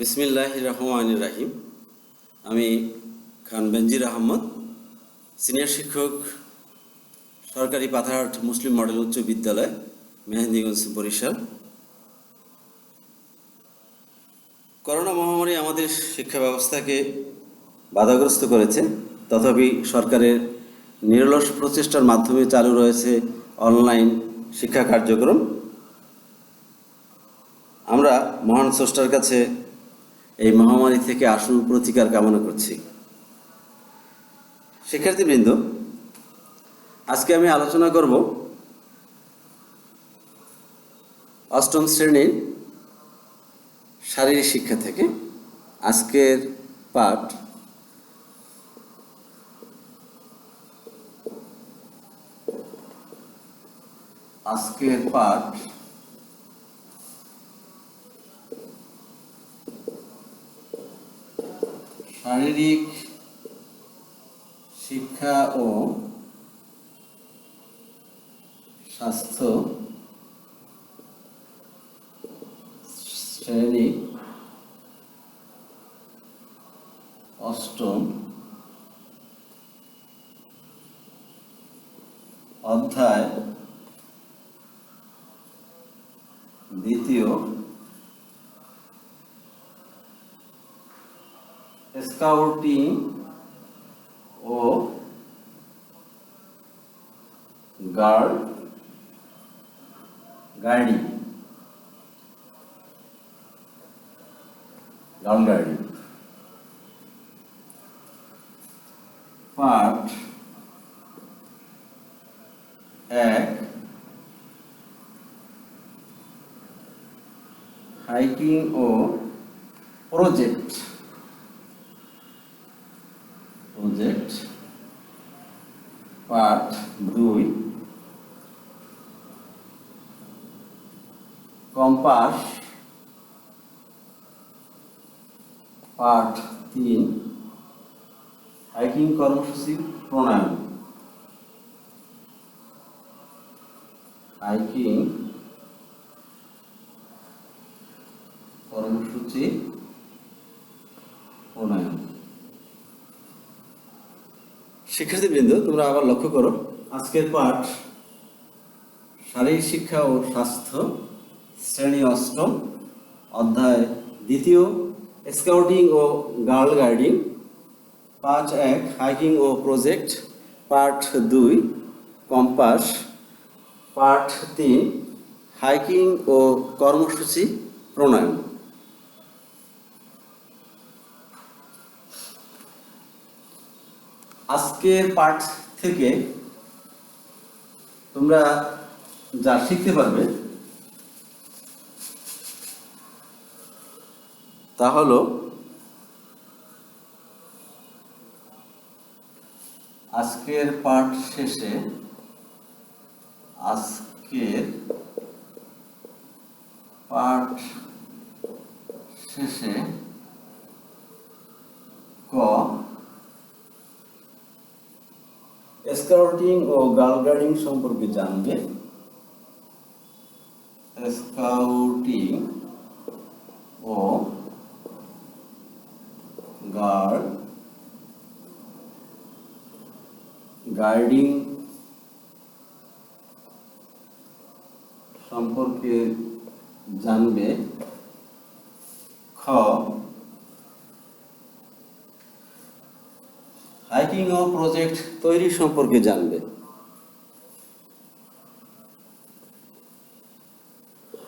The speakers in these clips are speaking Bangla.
বিসমিল্লাহির রহমানির রহিম। আমি খান বেনজির আহমদ, সিনিয়র শিক্ষক, সরকারি পাথারহাট মুসলিম মডেল উচ্চ বিদ্যালয়, মেহেন্দিগঞ্জ, বরিশাল। করোনা মহামারী আমাদের শিক্ষা ব্যবস্থাকে বাধাগ্রস্ত করেছে, তথাপি সরকারের নিরলস প্রচেষ্টার মাধ্যমে চালু রয়েছে অনলাইন শিক্ষা কার্যক্রম। আমরা মহান স্রষ্টার কাছে এই মহামারী থেকে আশু প্রতিকার কামনা করছি। শিক্ষার্থীবৃন্দ, আজকে আমি আলোচনা করব অষ্টম শ্রেণীর শারীরিক শিক্ষা থেকে। আজকের পাঠ শারীরিক শিক্ষা ও স্বাস্থ্য শ্রেণী অষ্টম অধ্যায় দ্বিতীয় স্কাউটিং ও গার্ডিং পাঠ 1, হাইকিং ও প্রজেক্ট। পাঠ 2, কম্পাস। পাঠ 3, হাইকিং কর্মসূচি প্রণয়ন। হাইকিং কর্মসূচি প্রণয়ন। শিক্ষার্থীবৃন্দ, তোমরা আবার লক্ষ্য করো, আজকের পাঠ শারীরিক শিক্ষা ও স্বাস্থ্য শ্রেণী অষ্টম অধ্যায় দ্বিতীয় স্কাউটিং ও গার্ল গাইডিং। পাঠ 1, হাইকিং ও প্রজেক্ট। পাঠ 2, কম্পাস। পাঠ 3, হাইকিং ও কর্মসূচি প্রণয়ন। আজকের পাঠ থেকে তোমরা যা শিখতে পারবে তা হলো আজকের পাঠ শেষে ক, স্কাউটিং ও গার্ল গাইডিং সম্পর্কে জানবে। স্কাউটিং ও গার্ল গাইডিং সম্পর্কে জানবে। খ, হাইকিং ও প্রজেক্ট তৈরি সম্পর্কে জানবে।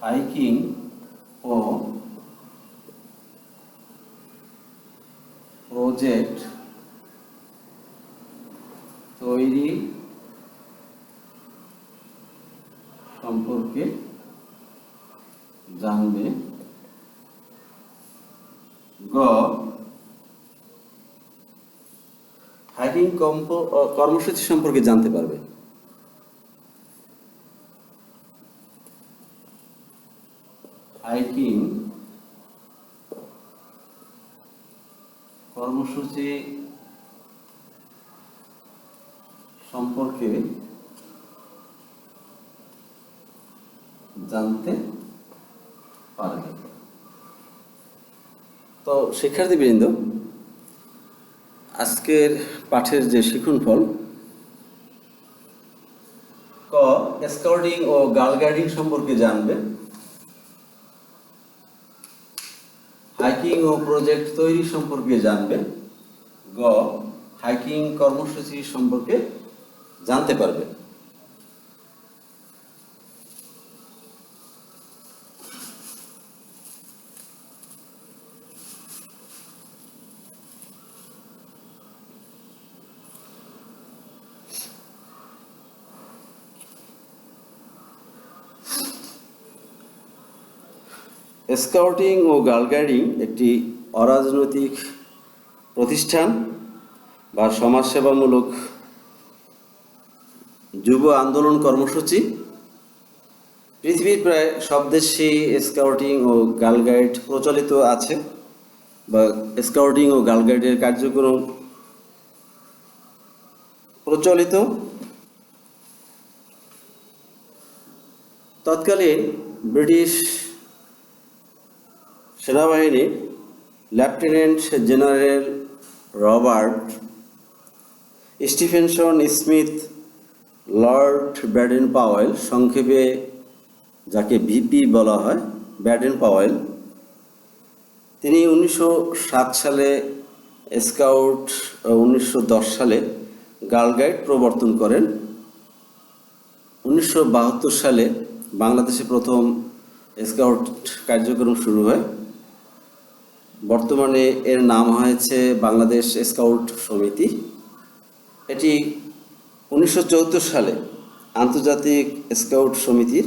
হাইকিং ও প্রজেক্ট তৈরি সম্পর্কে জানবে। গ, হাইকিং কর্মসূচি সম্পর্কে জানতে পারবে। হাইকিং কর্মসূচি সম্পর্কে জানতে পারবে। তো শিক্ষার্থীবৃন্দ, আজকের পাঠের যে শিক্ষণফল, ক স্কাউটিং ও গার্ল গাইডিং সম্পর্কে জানবে, হাইকিং ও প্রজেক্ট তৈরি সম্পর্কে জানবে, গ হাইকিং কর্মসূচি সম্পর্কে জানতে পারবে। স্কাউটিং ও গার্ল গাইডিং একটি অরাজনৈতিক প্রতিষ্ঠান বা সমাজসেবামূলক যুব আন্দোলন কর্মসূচি। পৃথিবীর প্রায় সব দেশেই স্কাউটিং ও গার্ল গাইড প্রচলিত আছে বা স্কাউটিং ও গার্ল গাইডের কার্যক্রম প্রচলিত। তৎকালীন ব্রিটিশ সেনাবাহিনী lieutenant general Robert Stephenson Smith Lord Baden Powell, সংক্ষেপে যাকে ভিপি বলা হয়, ব্যাডেন পাওয়েল, তিনি 1907 সালে স্কাউট, 1910 সালে গার্ল গাইড প্রবর্তন করেন। 1972 সালে বাংলাদেশে প্রথম স্কাউট কার্যক্রম শুরু হয়। বর্তমানে এর নাম হয়েছে বাংলাদেশ স্কাউট সমিতি। এটি 1974 সালে আন্তর্জাতিক স্কাউট সমিতির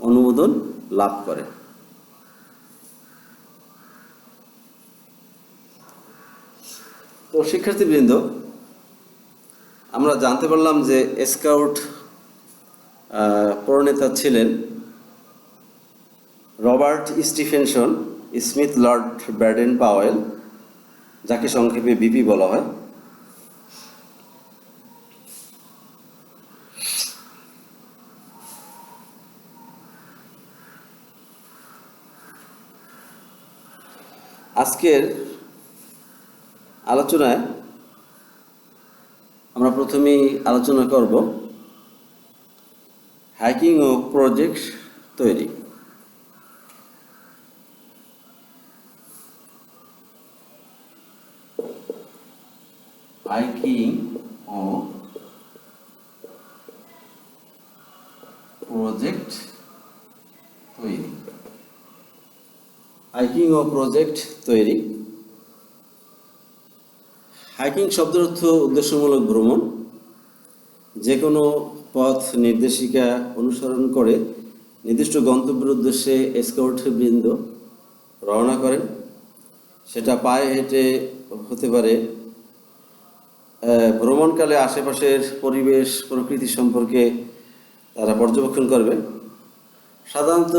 অনুমোদন লাভ করে। তো শিক্ষার্থীবৃন্দ, আমরা জানতে পারলাম যে স্কাউট প্রণেতা ছিলেন Robert Stephenson Smith Lord Baden Powell, যাকে সংক্ষেপে বিপি বলা হয়। আজকের আলোচনায় আমরা প্রথমেই আলোচনা করব হাইকিং ও প্রজেক্ট তৈরি। হাইকিং ও প্রজেক্ট তৈরি। হাইকিং ও প্রজেক্ট তৈরি। হাইকিং শব্দের অর্থ উদ্দেশ্যমূলক ভ্রমণ। যে কোনো পথ নির্দেশিকা অনুসরণ করে নির্দিষ্ট গন্তব্যের উদ্দেশ্যে স্কাউট বৃন্দ রওনা করেন। সেটা পায়ে হেঁটে হতে পারে। ভ্রমণকালে আশেপাশের পরিবেশ প্রকৃতি সম্পর্কে তারা পর্যবেক্ষণ করবে। সাধারণত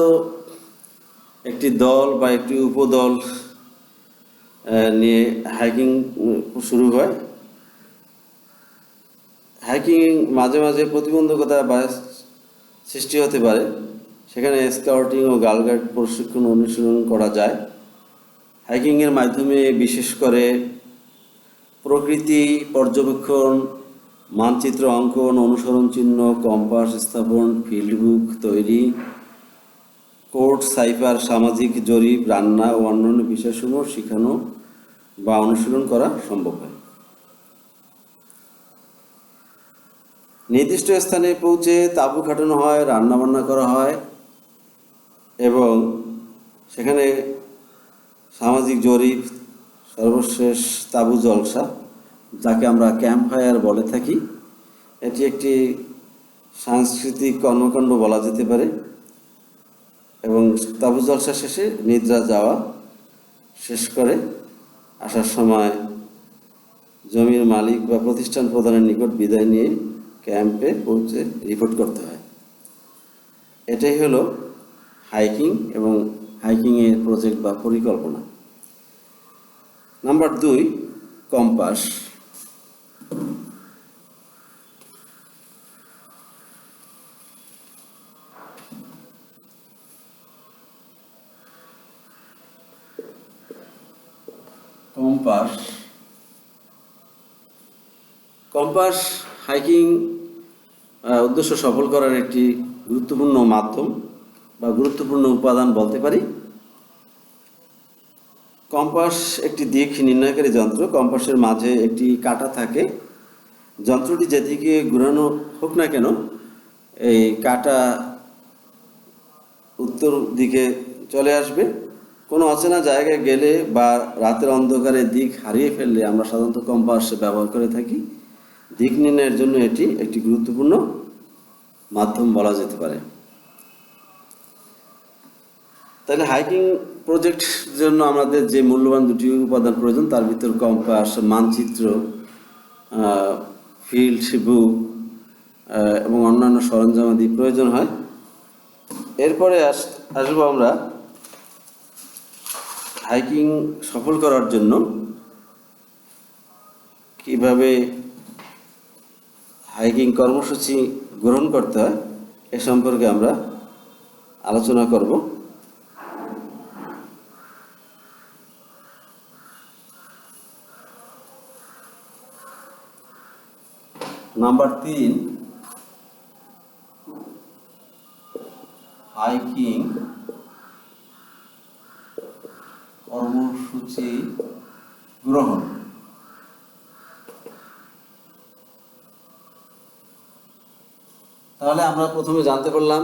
একটি দল বা একটি উপদল নিয়ে হাইকিং শুরু হয়। হাইকিং মাঝে মাঝে প্রতিবন্ধকতা বা সৃষ্টি হতে পারে, সেখানে স্কাউটিং ও গার্ল গাইড প্রশিক্ষণ অনুশীলন করা যায়। হাইকিংয়ের মাধ্যমে বিশেষ করে প্রকৃতি পর্যবেক্ষণ, মানচিত্র অঙ্কন, অনুসরণ চিহ্ন, কম্পাস স্থাপন, ফিল্ড বুক তৈরি, কোড সাইফার, সামাজিক জরিপ, রান্না ও অন্যান্য বিষয়সমূহ শেখানো বা অনুশীলন করা সম্ভব হয়। নির্দিষ্ট স্থানে পৌঁছে তাঁবু খাটানো হয়, রান্নাবান্না করা হয় এবং সেখানে সামাজিক জরিপ, সর্বশেষ তাঁবু জলসা, যাকে আমরা ক্যাম্প ফায়ার বলে থাকি। এটি একটি সাংস্কৃতিক কর্মকাণ্ড বলা যেতে পারে এবং তাঁবু জলসা শেষে নিদ্রা যাওয়া, শেষ করে আসার সময় জমির মালিক বা প্রতিষ্ঠান প্রধানের নিকট বিদায় নিয়ে ক্যাম্পে পৌঁছে রিপোর্ট করতে হয়। এটাই হলো হাইকিং এবং হাইকিংয়ের প্রজেক্ট বা পরিকল্পনা। Number 2, compass. Compass compass hiking উদ্দেশ্য সফল করার একটি গুরুত্বপূর্ণ মাধ্যম বা গুরুত্বপূর্ণ উপাদান বলতে পারি। কম্পাস একটি দিক নির্ণয়কারী যন্ত্র। কম্পাসের মাঝে একটি কাঁটা থাকে। যন্ত্রটি যেদিকে ঘোরানো হোক না কেন, এই কাঁটা উত্তর দিকে চলে আসবে। কোনো অচেনা জায়গায় গেলে বা রাতের অন্ধকারে দিক হারিয়ে ফেললে আমরা সাধারণত কম্পাস ব্যবহার করে থাকি। দিক নির্ণয়ের জন্য এটি একটি গুরুত্বপূর্ণ মাধ্যম বলা যেতে পারে। তাহলে হাইকিং প্রজেক্ট জন্য আমাদের যে মূল্যবান দুটি উপাদান প্রয়োজন, তার ভিতর কম্পাস, মানচিত্র, ফিল্ড বুক এবং অন্যান্য সরঞ্জামাদি প্রয়োজন হয়। এরপরে আসবো আমরা হাইকিং সফল করার জন্য কিভাবে হাইকিং কর্মসূচি গ্রহণ করতে হয় এ সম্পর্কে আমরা আলোচনা করব। নাম্বার 3, হাইকিং কর্মসূচি গ্রহণ। তাহলে আমরা প্রথমে জানতে পারলাম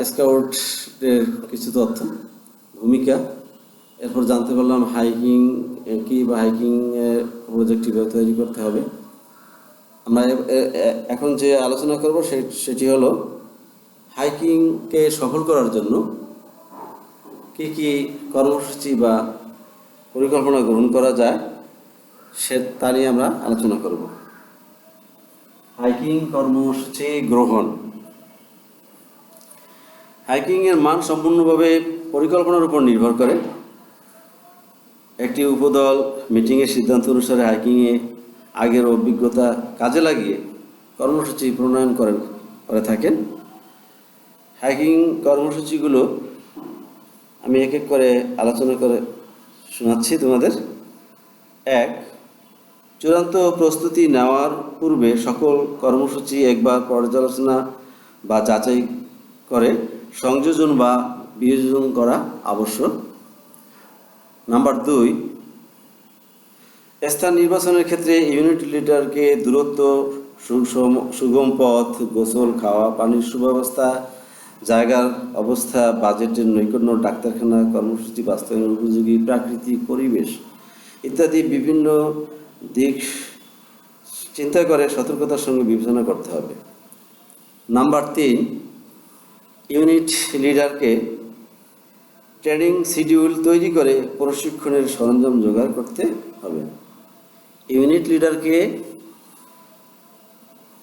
স্কাউটের কিছু তথ্য, ভূমিকা। এরপর জানতে পারলাম হাইকিং কি বা হাইকিং প্রজেক্ট কীভাবে তৈরি করতে হবে। আমরা এখন যে আলোচনা করব সেটি হলো হাইকিংকে সফল করার জন্য কি কি কর্মসূচি বা পরিকল্পনা গ্রহণ করা যায় তা নিয়ে আমরা আলোচনা করব। হাইকিং কর্মসূচি গ্রহণ। হাইকিংয়ের মান সম্পূর্ণভাবে পরিকল্পনার উপর নির্ভর করে। একটি উপদল মিটিংয়ের সিদ্ধান্ত অনুসারে হাইকিংয়ে আগের অভিজ্ঞতা কাজে লাগিয়ে কর্মসূচি প্রণয়ন করে থাকেন। হাইকিং কর্মসূচিগুলো আমি এক এক করে আলোচনা করে শোনাচ্ছি তোমাদের। 1, চূড়ান্ত প্রস্তুতি নেওয়ার পূর্বে সকল কর্মসূচি একবার পর্যালোচনা বা যাচাই করে সংযোজন বা বিয়োজন করা আবশ্যক। নাম্বার 2, স্থান নির্বাচনের ক্ষেত্রে ইউনিট লিডারকে দূরত্ব, সুগম পথ, গোসল, খাওয়া পানির সুব্যবস্থা, জায়গার অবস্থা, বাজেটের নৈকট্য, ডাক্তারখানা, কর্মসূচি বাস্তবায়নের উপযোগী প্রাকৃতিক পরিবেশ ইত্যাদি বিভিন্ন দিক চিন্তা করে সতর্কতার সঙ্গে বিবেচনা করতে হবে। নাম্বার 3, ইউনিট লিডারকে ট্রেনিং শিডিউল তৈরি করে প্রশিক্ষণের সরঞ্জাম জোগাড় করতে হবে। ইউনিট লিডারকে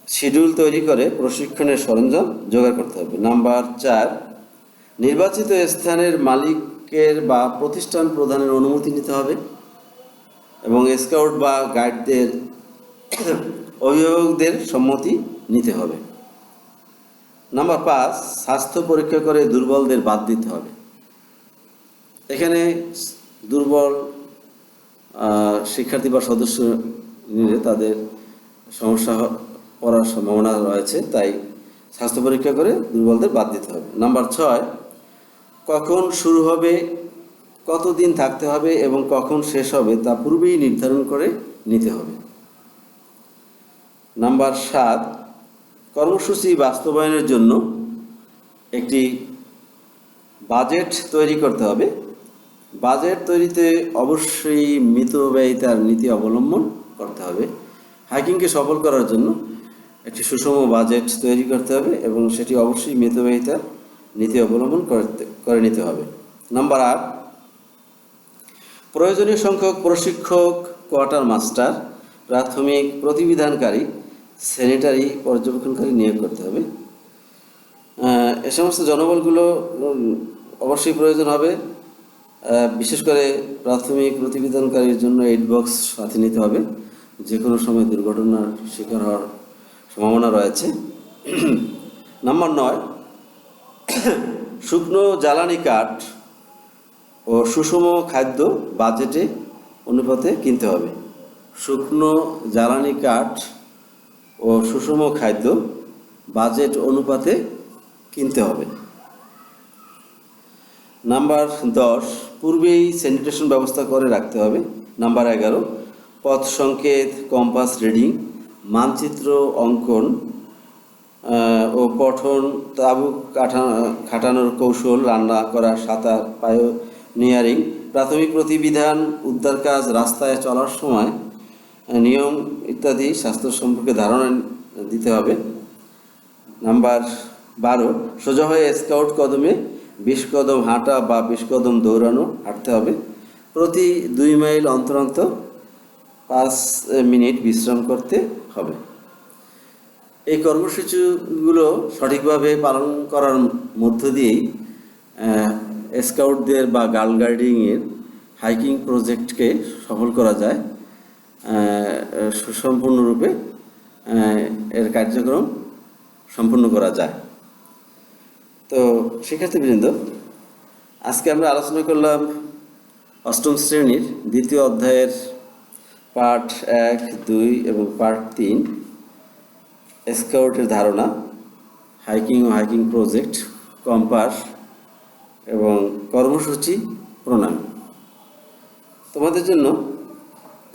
শিডিউল তৈরি করে প্রশিক্ষণের সরঞ্জাম জোগাড় করতে হবে। নাম্বার 4, নির্বাচিত স্থানের মালিকের বা প্রতিষ্ঠান প্রধানের অনুমতি নিতে হবে এবং স্কাউট বা গাইডদের অভিভাবকদের সম্মতি নিতে হবে। নাম্বার 5, স্বাস্থ্য পরীক্ষা করে দুর্বলদের বাদ দিতে হবে। এখানে দুর্বল শিক্ষার্থী বা সদস্য নিলে তাদের সমস্যা পড়ার সম্ভাবনা রয়েছে, তাই স্বাস্থ্য পরীক্ষা করে দুর্বলদের বাদ দিতে হবে। নাম্বার 6, কখন শুরু হবে, কতদিন থাকতে হবে এবং কখন শেষ হবে তা পূর্বেই নির্ধারণ করে নিতে হবে। নাম্বার 7, কর্মসূচি বাস্তবায়নের জন্য একটি বাজেট তৈরি করতে হবে। বাজেট তৈরিতে অবশ্যই মিতব্যয়িতার নীতি অবলম্বন করতে হবে। হাইকিংকে সফল করার জন্য একটি সুষম বাজেট তৈরি করতে হবে এবং সেটি অবশ্যই মিতব্যয়িতার নীতি অবলম্বন করে নিতে হবে। নাম্বার 8, প্রয়োজনীয় সংখ্যক প্রশিক্ষক, কোয়ার্টার মাস্টার, প্রাথমিক প্রতিবিধানকারী, স্যানিটারি পর্যবেক্ষণকারী নিয়োগ করতে হবে। এ সমস্ত জনবলগুলো অবশ্যই প্রয়োজন হবে। বিশেষ করে প্রাথমিক প্রতিবিধানকারীর জন্য এইড বক্স সাথে নিতে হবে, যে কোনো সময় দুর্ঘটনার শিকার হওয়ার সম্ভাবনা রয়েছে। নাম্বার 9, শুকনো জ্বালানি কাঠ ও সুষম খাদ্য বাজেটে অনুপাতে কিনতে হবে। শুকনো জ্বালানি কাঠ ও সুষম খাদ্য বাজেট অনুপাতে কিনতে হবে। নাম্বার 10, পূর্বেই স্যানিটেশন ব্যবস্থা করে রাখতে হবে। নাম্বার 11, পথ সংকেত, কম্পাস রিডিং, মানচিত্র অঙ্কন ও পঠন, তাঁবু খাটানোর কৌশল, রান্না করা, সাঁতার, পায়োনিয়ারিং, প্রাথমিক প্রতিবিধান, উদ্ধার কাজ, রাস্তায় চলার সময় নিয়ম ইত্যাদি স্বাস্থ্য সম্পর্কে ধারণা দিতে হবে। নাম্বার 12, সোজা হয়ে স্কাউট কদমে 20 কদম হাঁটা বা 20 কদম দৌড়ানো হাঁটতে হবে। প্রতি 2 মাইল অন্তর অন্তর 5 মিনিট বিশ্রাম করতে হবে। এই কর্মসূচিগুলো সঠিকভাবে পালন করার মধ্য দিয়েই স্কাউটদের বা গার্ল গাইডিংয়ের হাইকিং প্রজেক্টকে সফল করা যায়, সুসম্পূর্ণরূপে এর কার্যক্রম সম্পূর্ণ করা যায়। তো শিক্ষার্থীবৃন্দ, আজকে আমরা আলোচনা করলাম 8ম শ্রেণীর 2য় অধ্যায়ের পার্ট 1, 2 এবং পার্ট 3, স্কাউটের ধারণা, হাইকিং ও হাইকিং প্রজেক্ট, কম্পাস এবং কর্মসূচি প্রণয়ন। তোমাদের জন্য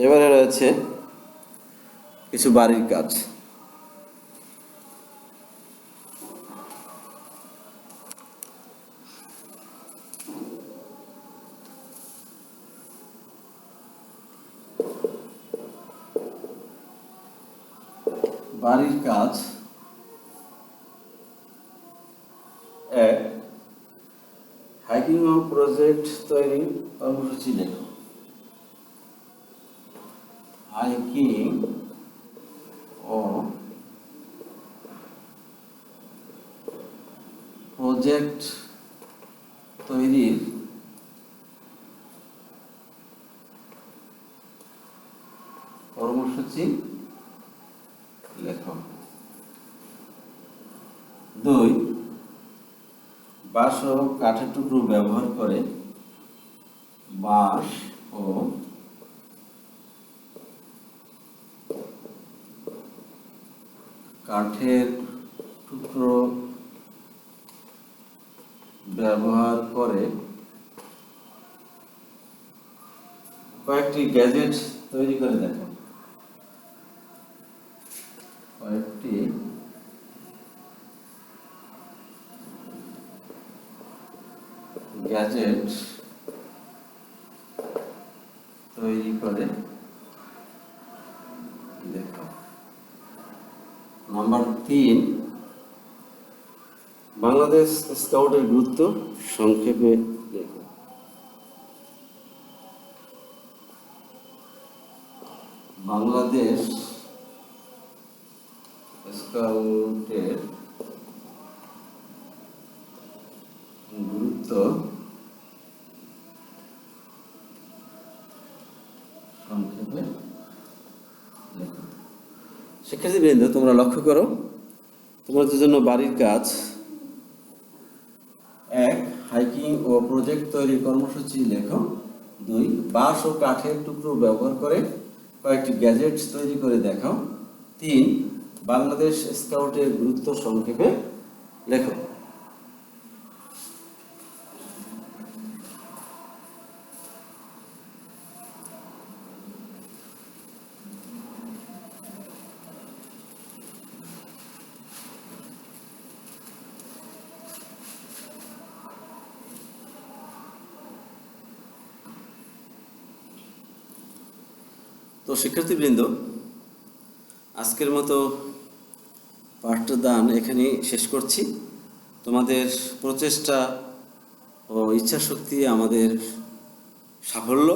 এবারে রয়েছে কিছু বাড়ির কাজ। বাড়ির কাজ 1, হাইকিং ও প্রজেক্ট তৈরি কর্মসূচি লেখো। হাইকিং ও প্রজেক্ট তৈরির কর্মসূচি লেখো। 2, বাঁশ ও কাঠের টুকরো ব্যবহার করে বাঁশ ও কাঠের টুকরো ব্যবহার করে কয়েকটি গ্যাজেট তৈরি করে দেখো। কয়েকটি গ্যাজেট তৈরি করে দেখো। নাম্বার 3, বাংলাদেশ স্কাউটের গুরুত্ব সংক্ষেপে লেখো। বাংলাদেশ স্কাউটের গুরুত্ব সংক্ষেপে লেখো। শিক্ষার্থীবৃন্দ, তোমরা লক্ষ্য করো, তোমাদের জন্য বাড়ির কাজ 1, হাইকিং ও প্রজেক্ট তৈরি কর্মসূচি লেখো। 2, বাঁশ ও কাঠের টুকরো ব্যবহার করে কয়েকটি গ্যাজেট তৈরি করে দেখাও। 3, বাংলাদেশ স্কাউটের গুরুত্ব সংক্ষেপে লেখো। তো শিক্ষার্থীবৃন্দ, আজকের মতো পাঠদান এখানেই শেষ করছি। তোমাদের প্রচেষ্টা ও ইচ্ছাশক্তি আমাদের সাফল্য।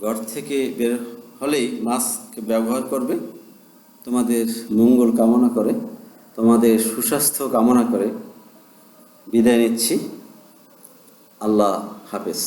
ঘর থেকে বের হলেই মাস্ক ব্যবহার করবে। তোমাদের মঙ্গল কামনা করে, তোমাদের সুস্বাস্থ্য কামনা করে বিদায় নিচ্ছি। আল্লাহ হাফেজ।